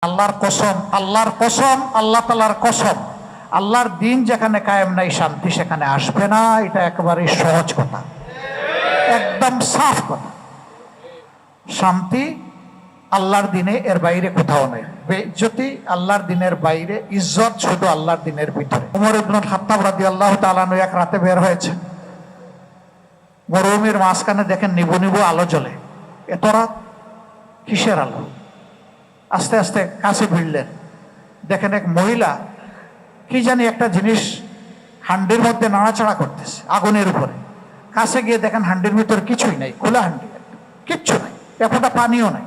আল্লাহর কসম, আল্লাহর কসম, আল্লাহ তাআলার কসম, আল্লাহর দিন যেখানে কায়েম নাই শান্তি সেখানে আসবে না। এটা একেবারে সহজ কথা, একদম সাফ কথা। শান্তি আল্লাহর দিনে, এর বাইরে কোথাও নেই। বেইজ্জতি আল্লাহর দিনের বাইরে, ইজ্জত শুধু আল্লাহর দিনের ভিতরে। ওমর ইবনুল খাত্তাব রাদিয়াল্লাহু তাআলা আনহু এক রাতে বের হয়েছে, মরুভূমির মাঝখানে দেখেন নিবু নিবু আলো জ্বলে। এত রাত, কিসের আলো? আস্তে আস্তে কাছে ভিড়লেন, দেখেন এক মহিলা কি জানি একটা জিনিস হান্ডির মধ্যে নাড়াচাড়া করতেছে আগুনের উপরে। কাছে গিয়ে দেখেন হান্ডির ভিতরে কিছুই নাই, খোলা হান্ডি, কিচ্ছু নাই, এক ফোঁটা পানিও নাই।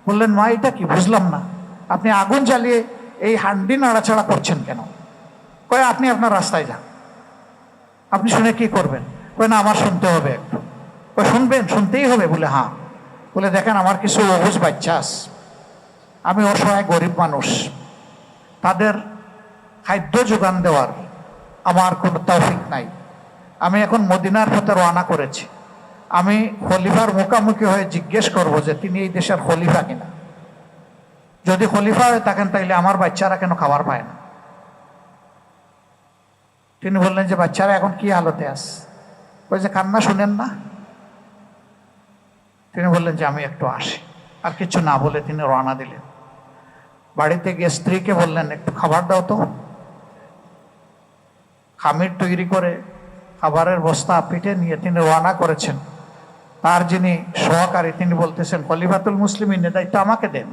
বললেন, মা এটা কি? বুঝলাম না, আপনি আগুন জ্বালিয়ে এই হান্ডি নাড়াচাড়া করছেন কেন? কয়, আপনি আপনার রাস্তায় যান, আপনি শুনে কি করবেন? কয়, না আমার শুনতে হবে একটু। কয়, শুনবেন? শুনতেই হবে? বলে হ্যাঁ। বলে, দেখেন আমার কিছু অবুঝ বাচ্চা আছে, আমি অসহায় গরিব মানুষ, তাদের খাদ্য যোগান দেওয়ার আমার কোনো তৌফিক নাই। আমি এখন মদিনার পথে রওনা করেছি, আমি খলিফার মুখামুখি হয়ে জিজ্ঞেস করব যে তিনি এই দেশের খলিফা কিনা। যদি খলিফা হয়ে থাকেন তাইলে আমার বাচ্চারা কেন খাবার পায় না? তিনি বললেন যে বাচ্চারা এখন কি হালতে আছে? ওই যে কান্না শুনেন না? তিনি বললেন যে আমি একটু আসি। আর কিছু না বলে তিনি রওনা দিলেন। বাড়িতে গিয়ে স্ত্রীকে বললেন, একটু খাবার দাও তো। খামির তৈরি করে খাবারের বস্তা পিঠে নিয়ে তিনি রওনা করেছেন। তার যিনি সহকারী তিনি বলতেছেন, খলিফাতুল মুসলিমিনের দায়িত্ব আমাকে দেন,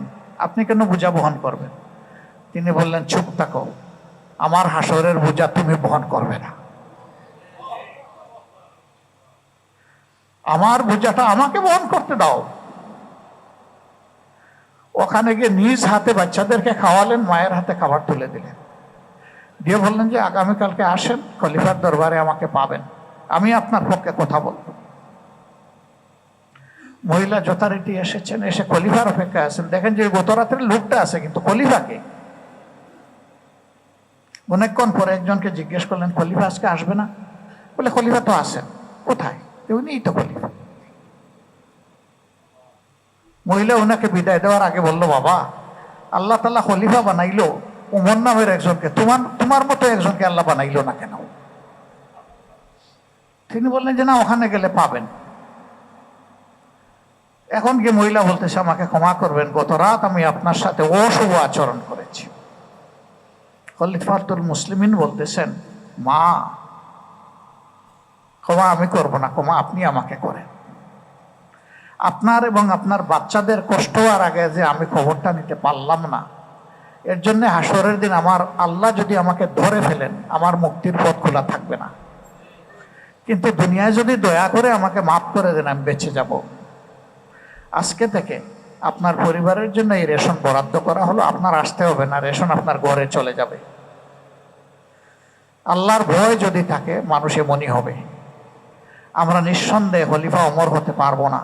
আপনি কেন বোঝা বহন করবেন? তিনি বললেন, চুপ থাকো, আমার হাসরের বোঝা তুমি বহন করবে না, আমার বোঝাটা আমাকে বহন করতে দাও। ওখানে গিয়ে নিজ হাতে বাচ্চাদেরকে খাওয়ালেন, মায়ের হাতে খাবার তুলে দিলেন, দিয়ে বললেন যে আগামীকালকে আসেন, খলিফার দরবারে আমাকে পাবেন, আমি আপনার পক্ষে কথা বলব। মহিলা যথারীতি এসেছেন, এসে খলিফার অপেক্ষায় আছেন। দেখেন যে গত রাতের লোকটা আছে, কিন্তু খলিফাকে। অনেকক্ষণ পরে একজনকে জিজ্ঞেস করলেন, খলিফা আজকে আসবে না? বলে, খলিফা তো আছেন। কোথায়? উনিই তো খলিফা। মহিলা ওনাকে বিদায় দেওয়ার আগে বলল, বাবা, আল্লাহ তাআলা খলিফা বানাইলো উমর নামের একজনকে, তোমার মতো একজনকে আল্লাহ বানাইলো না কেন? তিনি বললেন যে না, ওখানে গেলে পাবেন। এখন গিয়ে মহিলা বলতেছে, আমাকে ক্ষমা করবেন, গত রাত আমি আপনার সাথে অশুভ আচরণ করেছি। খলিফাতুল মুসলিমিন বলতেছেন, মা, ক্ষমা আমি করব না, ক্ষমা আপনি আমাকে করেন। আপনার এবং আপনার বাচ্চাদের কষ্ট হওয়ার আগে যে আমি খবরটা নিতে পারলাম না, এর জন্য হাসরের দিন আমার আল্লাহ যদি আমাকে ধরে ফেলেন, আমার মুক্তির পথ খোলা থাকবে না। কিন্তু দুনিয়ায় যদি দয়া করে আমাকে মাফ করে দেন, আমি বেঁচে যাব। আজকে থেকে আপনার পরিবারের জন্য এই রেশন বরাদ্দ করা হলো, আপনার আসতে হবে না, রেশন আপনার ঘরে চলে যাবে। আল্লাহর ভয় যদি থাকে, মানুষ এমনই হবে। আমরা নিঃসন্দেহে খলিফা ওমর হতে পারবো না,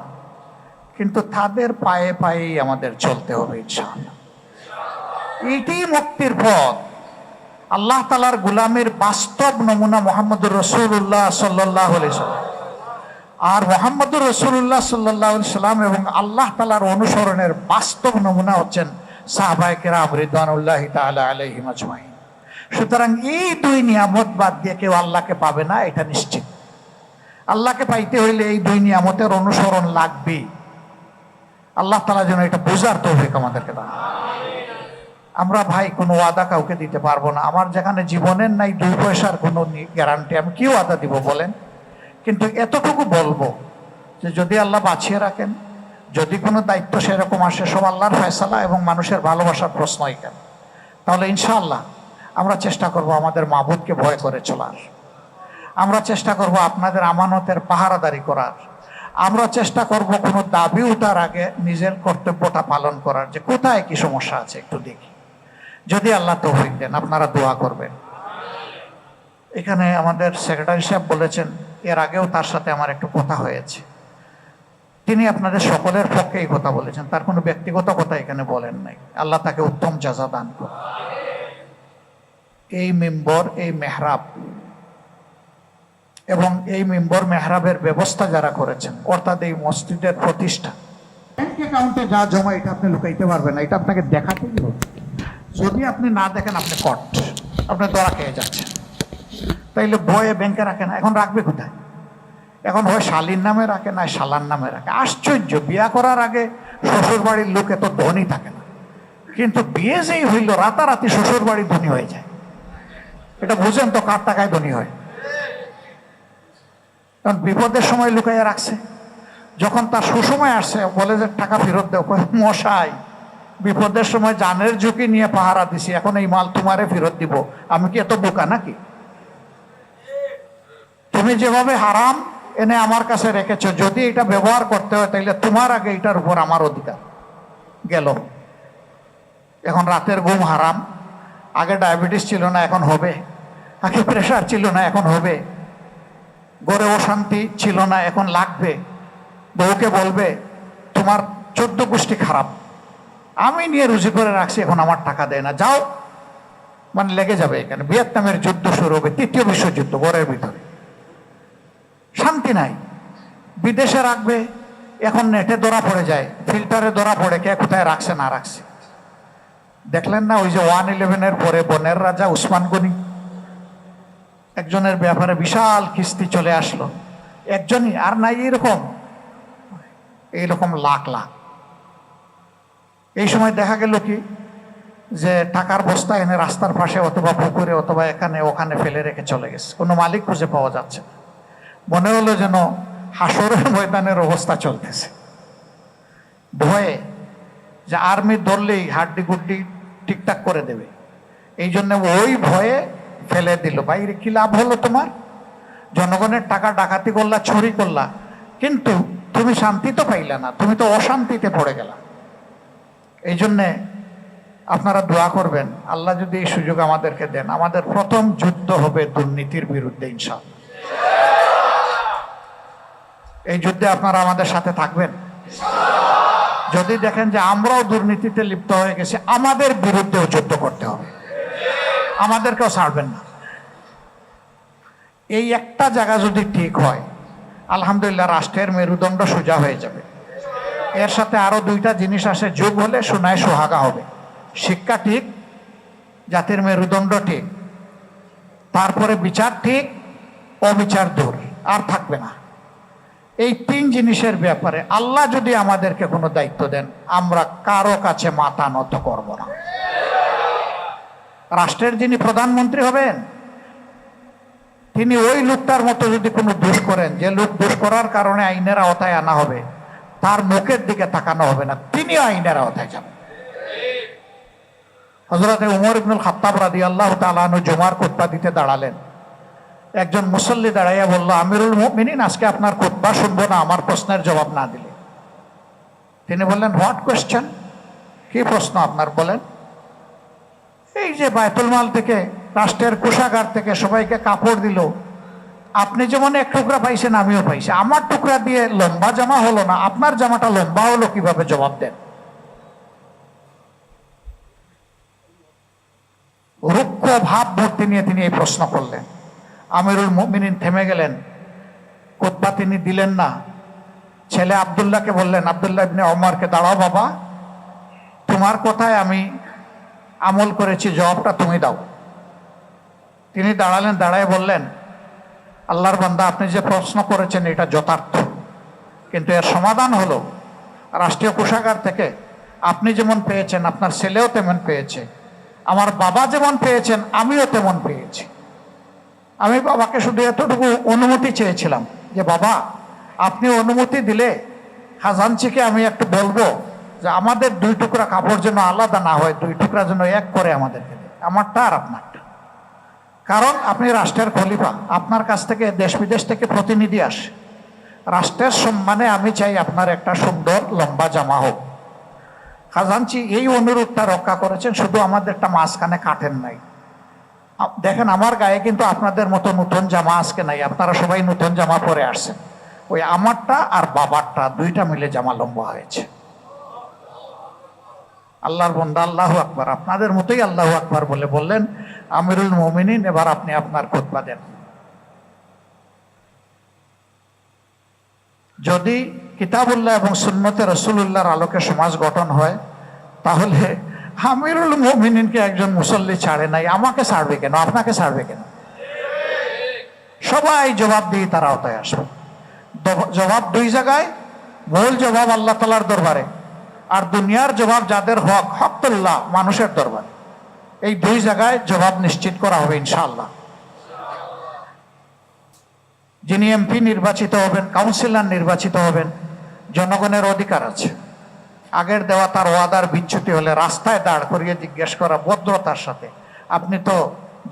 কিন্তু তাদের পায়ে পায়েই আমাদের চলতে হবে ইনশাআল্লাহ। এটাই মুক্তির পথ। আল্লাহ তাআলার গোলামের বাস্তব নমুনা মুহাম্মদুর রাসূলুল্লাহ সাল্লাল্লাহু আলাইহি ওয়াসাল্লাম। আর মুহাম্মদুর রাসূলুল্লাহ সাল্লাল্লাহু আলাইহি ওয়াসাল্লাম এবং আল্লাহ তাআলার অনুসরণের বাস্তব নমুনা হচ্ছেন সাহাবায়ে কেরাম রিদওয়ানুল্লাহি তাআলা আলাইহিম আজমাইন। সুতরাং এই দুই নিয়ামত বাদ দিয়ে কেউ আল্লাহকে পাবে না, এটা নিশ্চিত। আল্লাহকে পাইতে হইলে এই দুই নিয়ামতের অনুসরণ লাগবে। আল্লাহ তাআলা যেন এটা বোঝার তৌফিক আমাদেরকে দান। আমরা ভাই কোনো ওয়াদা কাউকে দিতে পারবো না। আমার যেখানে জীবনের নাই 2 পয়সার কোনো গ্যারান্টি, আমি কি ওয়াদা দিব বলেন? কিন্তু এতটুকু বলবো যে যদি আল্লাহ বাঁচিয়ে রাখেন, যদি কোনো দায়িত্ব সেরকম আসে, সব আল্লাহর ফয়সালা এবং মানুষের ভালোবাসার প্রশ্নই কেন, তাহলে ইনশাআল্লাহ আমরা চেষ্টা করব আমাদের মাবুদকে ভয় করে চলার। আমরা চেষ্টা করব আপনাদের আমানতের পাহারাদারি করার। আমরা চেষ্টা করব কোনো দাবি ওঠার আগে নিজের কর্তব্যটা পালন করার, যে কোথায় কি সমস্যা আছে একটু দেখি। যদি আল্লাহ তৌফিক দেন, আপনারা দোয়া করবেন। এখানে আমাদের সেক্রেটারি সাহেব বলেছেন, এর আগেও তার সাথে আমার একটু কথা হয়েছে, তিনি আপনাদের সকলের পক্ষে এই কথা বলেছেন, তার কোনো ব্যক্তিগত কথা এখানে বলেন নাই। আল্লাহ তাকে উত্তম জাযা দান করুন। এই মিম্বর, এই মেহরাব এবং এই মিম্বর মেহরাবের ব্যবস্থা যারা করেছেন, অর্থাৎ এই মসজিদের প্রতিষ্ঠা, ব্যাংক অ্যাকাউন্টে যা জমা এটা আপনি লুকাইতে পারবেন না, এটা আপনাকে দেখাতেই হবে। যদি আপনি না দেখেন আপনি কট, আপনি ধরা খেয়ে যাচ্ছেন। তাইলে ভয়ে ব্যাংকে রাখে না, এখন রাখবে কোথায়? এখন হয় শালীর নামে রাখে না শালার নামে রাখে। আশ্চর্য, বিয়া করার আগে শ্বশুর বাড়ির লোক এত ধনী থাকে না, কিন্তু বিয়ে যেই হইল রাতারাতি শ্বশুর বাড়ি ধনী হয়ে যায়। এটা বুঝেন তো কার টাকায় ধনী হয়? কারণ বিপদের সময় লুকাইয়া রাখছে, যখন তার সুসময় আসছে বলে যে টাকা ফেরত দেও। মশাই, বিপদের সময় জানের ঝুঁকি নিয়ে পাহারা দিছি, এখন এই মাল তোমারে ফেরত দিব, আমি কি এত বোকা নাকি? তুমি যেভাবে হারাম এনে আমার কাছে রেখেছো, যদি এটা ব্যবহার করতে হয় তাহলে তোমার আগে এটার উপর আমার অধিকার গেল। এখন রাতের ঘুম হারাম, আগে ডায়াবেটিস ছিল না এখন হবে, আগে প্রেশার ছিল না এখন হবে, ঘরে অশান্তি ছিল না এখন লাগবে, বউকে বলবে তোমার 14 গোষ্ঠী খারাপ, আমি নিয়ে রুজি করে রাখছি, এখন আমার টাকা দেয় না, যাও। মানে লেগে যাবে এখানে, ভিয়েতনামের যুদ্ধ শুরু হবে, 3য় বিশ্বযুদ্ধ ঘরের ভিতরে, শান্তি নাই। বিদেশে রাখবে, এখন নেটে ধরা পড়ে যায়, ফিল্টারে ধরা পড়ে কে কোথায় রাখছে না রাখছে। দেখলেন না ওই যে 111-এর পরে বনের রাজা উসমান গনি, একজনের ব্যাপারে বিশাল কিস্তি চলে আসলো, একজনই আর নাই, এইরকম লাখ লাখ। এই সময় দেখা গেল কি যে টাকার বস্তা এনে রাস্তার পাশে অথবা পুকুরে অথবা এখানে ওখানে ফেলে রেখে চলে গেছে, কোনো মালিক খুঁজে পাওয়া যাচ্ছে না। মনে হলো যেন হাসরের ময়দানের অবস্থা চলতেছে। ভয়ে যে আর্মি ধরলেই হাড্ডি গুড্ডি ঠিকঠাক করে দেবে, এই জন্য ওই ভয়ে ফেলে দিল। বাইরে কি লাভ হলো তোমার? জনগণের টাকা ডাকাতি করলা, চুরি করলা, কিন্তু তুমি শান্তি তো পাইলা না, তুমি তো অশান্তিতে পড়ে গেলা। এই জন্যে আপনারা দোয়া করবেন, আল্লাহ যদি এই সুযোগ আমাদেরকে দেন, আমাদের প্রথম যুদ্ধ হবে দুর্নীতির বিরুদ্ধে ইনশাআল্লাহ। এই যুদ্ধে আপনারা আমাদের সাথে থাকবেন। যদি দেখেন যে আমরাও দুর্নীতিতে লিপ্ত হয়ে গেছি, আমাদের বিরুদ্ধেও যুদ্ধ করতে হবে, আমাদেরকেও ছাড়বেন না। এই একটা জায়গা যদি ঠিক হয়, আলহামদুলিল্লাহ রাষ্ট্রের মেরুদণ্ড সোজা হয়ে যাবে। এর সাথে আরো 2টা জিনিস আসে, যুগ হলে সোনায় সোহাগা হবে। শিক্ষা ঠিক, জাতির মেরুদণ্ড ঠিক, তারপরে বিচার ঠিক, অবিচার দূর, আর থাকবে না। এই 3 জিনিসের ব্যাপারে আল্লাহ যদি আমাদেরকে কোনো দায়িত্ব দেন, আমরা কারো কাছে মাথা নত করব না। রাষ্ট্রের যিনি প্রধানমন্ত্রী হবেন, তিনি ওই লোকটার মতো যদি কোনো দোষ করেন, যে লোক দোষ করার কারণে আইনের আওতায় আনা হবে, তার মুখের দিকে তাকানো হবে না, তিনিও আইনের আওতায় যাবেন। হযরত উমর ইবনুল খাত্তাব রাদিয়াল্লাহু তাআলা আনহু জুমার খুতবা দিতে দাঁড়ালেন। একজন মুসল্লি দাঁড়াইয়া বলল, আমিরুল মুমিনিন, আজকে আপনার খুতবা শুনবো না আমার প্রশ্নের জবাব না দিলে। তিনি বললেন, হোয়াট কোয়েশ্চেন? কি প্রশ্ন আপনার, বলেন। এই যে বায়তুল মাল থেকে, রাষ্ট্রের কোষাগার থেকে সবাইকে কাপড় দিল, আপনি যেমন 1 টুকরা পাইছেন আমিও পাইছি, আমার টুকরা দিয়ে লম্বা জামা হলো না, আপনার জামাটা লম্বা হলো কিভাবে? জবাব দেন। রুক্ষ ভাব ভর্তি নিয়ে তিনি এই প্রশ্ন করলেন। আমিরুল মুমিনিন থেমে গেলেন, খুতবা তিনি দিলেন না। ছেলে আব্দুল্লাহকে বললেন, আব্দুল্লাহ ইবনে ওমরকে, দাঁড়াও বাবা, তোমার কথায় আমি আমল করেছি, জবাবটা তুমি দাও। তিনি দাঁড়ালেন, দাঁড়ায় বললেন, আল্লাহর বান্দা, আপনি যে প্রশ্ন করেছেন এটা যথার্থ, কিন্তু এর সমাধান হলো রাষ্ট্রীয় কোষাগার থেকে আপনি যেমন পেয়েছেন আপনার ছেলেও তেমন পেয়েছে, আমার বাবা যেমন পেয়েছেন আমিও তেমন পেয়েছি। আমি বাবাকে শুধু এতটুকু অনুমতি চেয়েছিলাম যে বাবা, আপনি অনুমতি দিলে খাজানচিকে আমি একটু বলবো যে আমাদের 2 টুকরা কাপড় যেন আলাদা না হয়, 2 টুকরা যেন এক করে আমাদেরকে দেয়, আমারটা আর আপনারটা। কারণ আপনি রাষ্ট্রের খলিফা, আপনার কাছ থেকে দেশ বিদেশ থেকে প্রতিনিধি আসে, রাষ্ট্রের সম্মানে আমি চাই আপনার একটা সুন্দর লম্বা জামা হোক। খাজানচি এই অনুরোধটা রক্ষা করেছেন, শুধু আমাদেরটা মাঝখানে কাটেন নাই। দেখেন আমার গায়ে কিন্তু আপনাদের মতো নতুন জামা আজকে নাই, আপনারা সবাই নতুন জামা পরে আসছেন, ওই আমারটা আর বাবারটা 2টা মিলে জামা লম্বা হয়েছে। আল্লাহর বান্দা আল্লাহু আকবার, আপনাদের মতোই আল্লাহু আকবার বলে বললেন, আমিরুল মুমিনিন, এবার আপনি আপনার খুতবা দেন। যদি কিতাবুল্লাহ এবং সুন্নতে রাসূলুল্লাহর আলোকে সমাজ গঠন হয়, তাহলে আমিরুল মুমিনিনকে একজন মুসল্লি ছাড়ে নাই, আমাকে ছাড়বে কেন, আপনাকে ছাড়বে কেন? সবাই জবাব দিয়ে তার আওতায় আসবে। জবাব দুই জায়গায়, মূল জবাব আল্লাহ তাআলার দরবারে, আর দুনিয়ার জবাব যাদের হক হকতুল্লাহ মানুষের দরবারে। এই দুই জায়গায় জবাব নিশ্চিত করা হবে ইনশাআল্লাহ। যিনি এমপি নির্বাচিত হবেন, কাউন্সিলর নির্বাচিত হবেন, জনগণের অধিকার আছে আগের দেওয়া তার ওয়াদার বিচ্যুতি হলে রাস্তায় দাঁড় করিয়ে জিজ্ঞেস করা ভদ্রতার সাথে, আপনি তো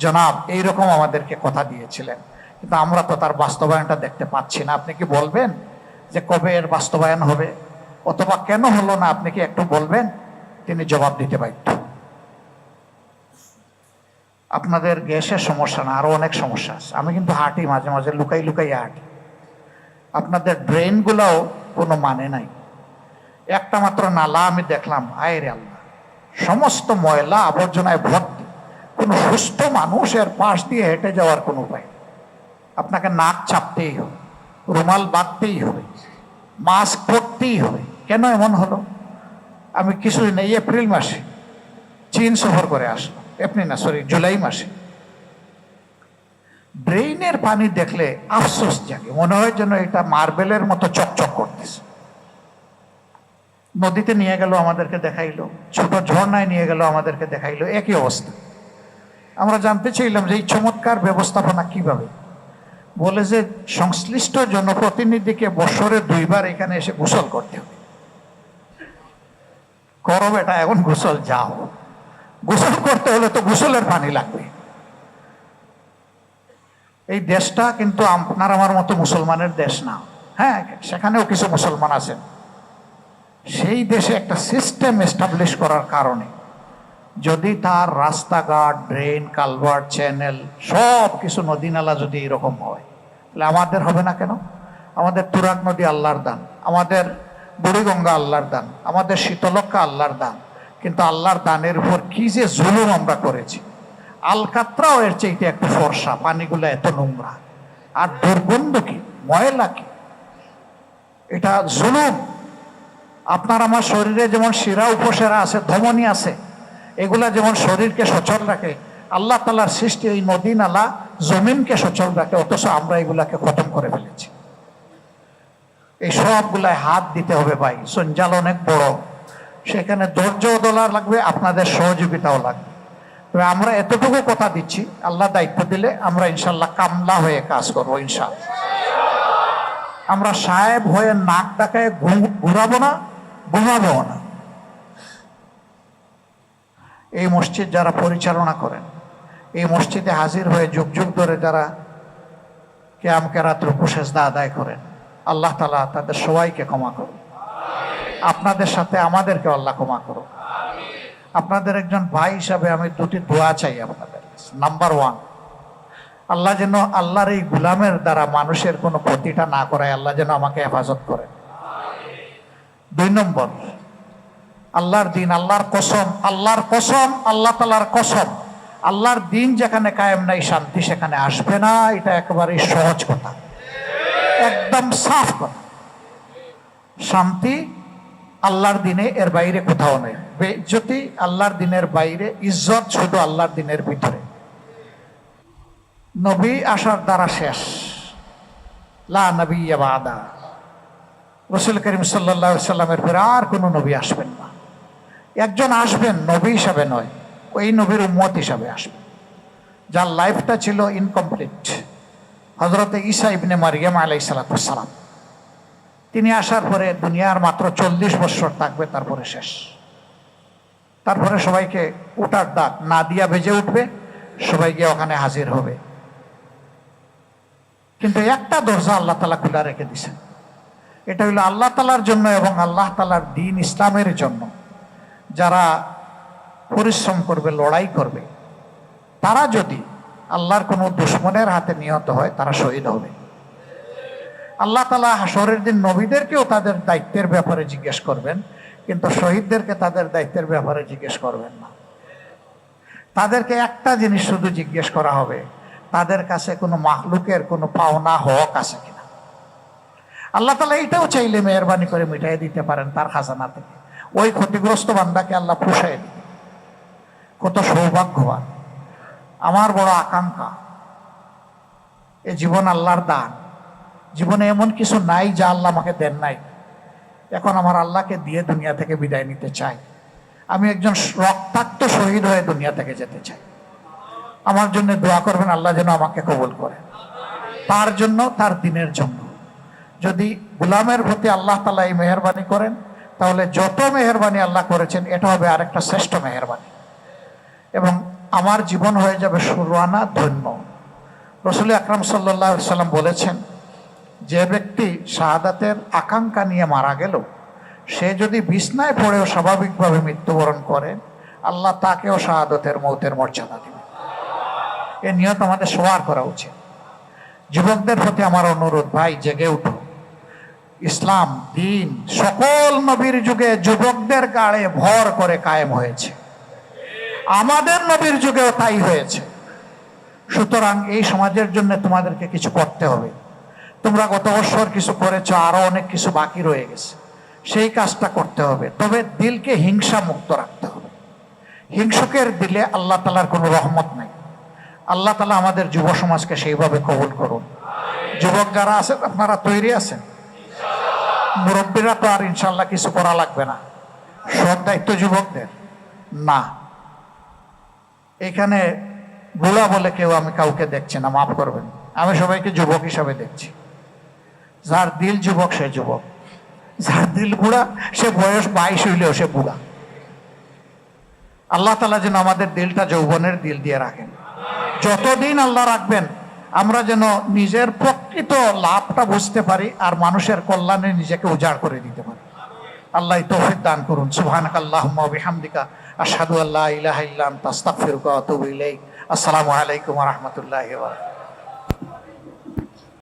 জনাব এইরকম আমাদেরকে কথা দিয়েছিলেন, কিন্তু আমরা তো তার বাস্তবায়নটা দেখতে পাচ্ছি না, আপনি কি বলবেন যে কবে এর বাস্তবায়ন হবে, অথবা কেন হলো না, আপনি কি একটু বলবেন? তিনি জবাব দিতে বাধ্য। আপনাদের গ্যাসের সমস্যা না, আরো অনেক সমস্যা আছে। আমি কিন্তু হাঁটি, মাঝে মাঝে লুকাই লুকাই হাঁটি। আপনাদের ড্রেনগুলোও কোনো মানে নাই। একটা মাত্র নালা আমি দেখলাম, আয় রে আল্লাহ, সমস্ত ময়লা আবর্জনায় ভর্তি। কোনো সুস্থ মানুষের পাশ দিয়ে হেঁটে যাওয়ার কোনো উপায়, আপনাকে নাক চাপতেই হবে, রুমাল বাঁধতেই হবে, মাস্ক পরতেই হবে। কেন এমন হলো? আমি কিছুদিন এই এপ্রিল মাসে চীন সফর করে আসলাম, জুলাই মাসে। ড্রেইনের পানি দেখলে আফসোস জাগে, মনে হয় যেন এটা মার্বেলের মতো চকচক করতেছে। নদীতে নিয়ে গেল আমাদেরকে দেখাইলো, ছোট ঝর্ণায় নিয়ে গেল আমাদেরকে দেখাইলো, একই অবস্থা। আমরা জানতে চাইলাম যে এই চমৎকার ব্যবস্থাপনা কিভাবে। বলে যে সংশ্লিষ্ট জনপ্রতিনিধিকে বছরে 2 বার এখানে এসে গোসল করতে হবে। করো বেটা, এখন গোসল যাও, গোসল করতে হলে তো গোসলের পানি লাগবে। এই দেশটা কিন্তু আপনার আমার মতো মুসলমানের দেশ না। হ্যাঁ, সেখানেও কিছু মুসলমান আছেন। সেই দেশে একটা সিস্টেম এস্টাবলিশ করার কারণে যদি তার রাস্তাঘাট, ড্রেন, কালভার্ট, চ্যানেল সব কিছু, নদী নালা যদি এরকম হয়, তাহলে আমাদের হবে না কেন? আমাদের তুরাগ নদী আল্লাহর দান, আমাদের বুড়িগঙ্গা আল্লাহর দান, আমাদের শীতলক্ষা আল্লাহর দান। কিন্তু আল্লাহর দানের উপর কি যে জুলুম আমরা করেছি। আলকাত্রাও এর চাইতে একটু ফর্সা, পানিগুলো এত নোংরা, আর দুর্গন্ধ কি, ময়লা কি, এটা জুলুম। আপনার আমার শরীরে যেমন শিরা উপশিরা আছে, ধমনী আছে, এগুলা যেমন শরীরকে সচল রাখে, আল্লাহ তাআলার সৃষ্টি এই নদী নালা জমিনকে সচল রাখে, অথচ আমরা এগুলাকে খতম করে ফেলেছি। এই সবগুলায় হাত দিতে হবে ভাই, সঞ্জাল অনেক বড়, সেখানে ধৈর্য ধরা লাগবে, আপনাদের সহযোগিতাও লাগবে। তবে আমরা এতটুকু কথা দিচ্ছি, আল্লাহ দায়িত্ব দিলে আমরা ইনশাল্লাহ কামলা হয়ে কাজ করবো ইনশাল্লাহ। আমরা সাহেব হয়ে নাক ডাকায় ঘুরাবো না, ঘুমাবো না। এই মসজিদ যারা পরিচালনা করেন, এই মসজিদে হাজির হয়ে যুগ যুগ ধরে যারা কিয়াম কেরাত রুকু সেজদা আদায় করেন, আল্লাহ তাআলা তাদের সবাইকে ক্ষমা করুন। আপনাদের সাথে আমাদেরকে আল্লাহ ক্ষমা করুন। আপনাদের একজন ভাই হিসাবে আমি 2টি দোয়া চাই আপনাদের। নাম্বার 1, আল্লাহ যেন আল্লাহর এই গুলামের দ্বারা মানুষের কোনো ক্ষতিটা না করায়, আল্লাহ যেন আমাকে হেফাজত করেন। 2 নম্বর, আল্লাহর দিন, আল্লাহর কসম, আল্লাহর কসম, আল্লাহ তাআলার কসম, আল্লাহর দিন যেখানে কায়েম নাই, শান্তি সেখানে আসবে না। এটা একেবারে সহজ কথা, একদম সাফ কথা। শান্তি আল্লাহর দিনে, এর বাইরে কোথাও নেই। বেইজ্জতি আল্লাহর দিনের বাইরে, ইজ্জত শুধু আল্লাহর দিনের ভিতরে। নবী আসার দ্বারা শেষ, লা নবিয়্যা বাদা। রাসূল করিম সাল্লাল্লাহু আলাইহি সাল্লামের পরে আর কোনো নবী আসবেন না। একজন আসবেন, নবী হিসাবে নয়, ওই নবীর উম্মত হিসাবে আসবেন, যার লাইফটা ছিল ইনকমপ্লিট। হযরত ঈসা ইবনে মারইয়াম আলাইহিস সালাম, তিনি আসার পরে দুনিয়ার মাত্র 40 বছর থাকবে, তারপরে শেষ। তারপরে সবাইকে উঠার ডাক, না দিয়া বেজে উঠবে, সবাই গিয়ে ওখানে হাজির হবে। কিন্তু একটা দরজা আল্লাহ তাআলা খোলা রেখে দিয়েছেন, এটা হলো আল্লাহ তাআলার জন্য এবং আল্লাহ তাআলার দ্বীন ইসলামের জন্য যারা পরিশ্রম করবে, লড়াই করবে, তারা যদি আল্লাহর কোনো দুশমনের হাতে নিহত হয়, তারা শহীদ হবে। আল্লাহ তাআলা হাসরের দিন নবীদেরকেও তাদের দায়িত্বের ব্যাপারে জিজ্ঞেস করবেন, কিন্তু শহীদদেরকে তাদের দায়িত্বের ব্যাপারে জিজ্ঞেস করবেন না। তাদেরকে একটা জিনিস শুধু জিজ্ঞেস করা হবে, তাদের কাছে কোনো মাখলুকের কোনো পাওনা হক আছে কিনা। আল্লাহ তাআলা এটাও চাইলে মেহেরবানি করে মিটাই দিতে পারেন তার খাজানা থেকে। ওই ক্ষতিগ্রস্ত বান্দাকে আল্লাহ পুষায় দিবে। কত সৌভাগ্যবান! আমার বড় আকাঙ্ক্ষা, এ জীবন আল্লাহর দান। জীবনে এমন কিছু নাই যা আল্লাহ আমাকে দেন নাই। এখন আমার আল্লাহকে দিয়ে দুনিয়া থেকে বিদায় নিতে চাই। আমি একজন রক্তাক্ত শহীদ হয়ে দুনিয়া থেকে যেতে চাই। আমার জন্য দোয়া করবেন, আল্লাহ যেন আমাকে কবুল করে, তার জন্য, তার দিনের জন্য। যদি গোলামের প্রতি আল্লাহ তাআলা এই মেহেরবানি করেন, তাহলে যত মেহেরবানি আল্লাহ করেছেন এটা হবে আরেকটা শ্রেষ্ঠ মেহেরবানি, এবং আমার জীবন হয়ে যাবে সুরানা, ধন্য। রাসূল আকরাম সাল্লাল্লাহু আলাইহি সাল্লাম বলেছেন, যে ব্যক্তি শাহাদাতের আকাঙ্ক্ষা নিয়ে মারা গেল, সে যদি বিছনায় পড়েও স্বাভাবিকভাবে মৃত্যুবরণ করে, আল্লাহ তাকেও শাহাদাতের মৌতের মর্যাদা দেবে। এ নিয়ত আমাদের সবার করা উচিত। যুবকদের প্রতি আমার অনুরোধ, ভাই জেগে উঠো। ইসলাম দিন সকল নবীর যুগে যুবকদের গাড়ে ভর করে কায়েম হয়েছে, আমাদের নবীর যুগেও তাই হয়েছে। সুতরাং এই সমাজের জন্য তোমাদেরকে কিছু করতে হবে। তোমরা গত বছর কিছু করেছো, আরো অনেক কিছু বাকি রয়ে গেছে, সেই কাজটা করতে হবে। তবে দিলকে হিংসা মুক্ত রাখতে হবে। হিংসুকের দিলে আল্লাহ তাআলার কোনো রহমত নাই। আল্লাহ তাআলা আমাদের যুব সমাজকে সেইভাবে কবুল করুন। যুবক যারা আছেন, আপনারা তৈরি আছেন? মুরব্বীরা তো আর ইনশাল্লাহ কিছু করা লাগবে না, সব দায়িত্ব যুবকদের না। এখানে বুড়া বলে কেউ আমি কাউকে দেখছি না, মাফ করবেন। আমি সবাইকে যুবক হিসাবে দেখছি। যার দিল যুবক সে যুবক, যার দিল বুড়া সে বয়স 22 হইলেও সে বুড়া। আল্লাহ তাআলা যেন আমাদের দিলটা যৌবনের দিল দিয়ে রাখেন। যতদিন আল্লাহ রাখবেন, আমরা যেন নিজের প্রকৃত লাভটা বুঝতে পারি আর মানুষের কল্যাণে নিজেকে উজাড় করে দিতে পারি। আল্লাহ তৌফিক দান করুন। সুবহানাকাল্লাহুম্মা ওয়া বিহামদিকা আশহাদু আল্লা ইলাহা ইল্লা আনতা আস্তাগফিরুকা ওয়া আতুবু ইলাইক। আসসালামু আলাইকুম ওয়া রাহমাতুল্লাহি ওয়া বারাকাতুহু।